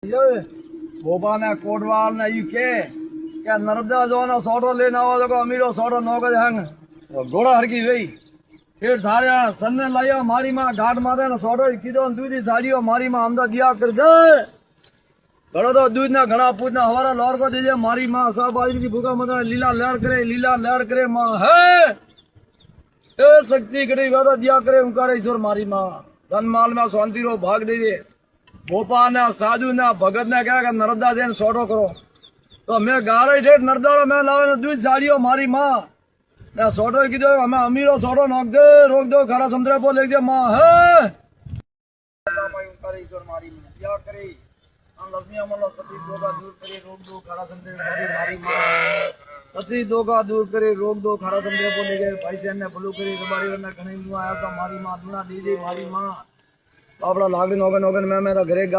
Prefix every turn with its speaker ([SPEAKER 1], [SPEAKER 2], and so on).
[SPEAKER 1] ભોપા ને કોટવાલ ને ઈ કે નર્મદા જવાનો સોટો લઈને આવો તો અમીરો સોટો નો કરે હંગ ઘોડા હરકી ગઈ ફેર ધારે સન્ને લાયો મારી માં ઘાટ માથે ને સોટો કીધો દૂધી સાડીઓ મારી માં અમદા દિયા કરી દે ઘણો તો દૂધ ના ઘણા પૂત ના હવારા લોર કો દીજે મારી માં સા બાજરી की भूखा मत लीला लहर करे माँ है ए शक्ति कड़ी वादा दिया करे उनकार ईश्वर मारी माँ धन माल में शांति रो भाग दीजिए भोपा ने साधु ने भगत ने क्या नर्मदा जैन सोटो करो तो मैं गारे ठेठ नर्मदा मैं लावे दूध साड़ियों मारी माँ ने सोटो कीधो हमें अमीरो सोटो नोक दे रोक दो खरा समुद्र पर ले दे माँ है ईश्वर मारी माँ क्या करे सती दोगा दूर करे रोक दो खरा समुद्र मारी माँ सती दोगा दूर करे रोक दो खरा समुद्र को ले गए पैसे ने भलू करे रबारी ने घणी आया तो मारी माँ दूना दीदी मारी माँ આપડા લાગણી નોગન નોગન મેં મેરા ઘરે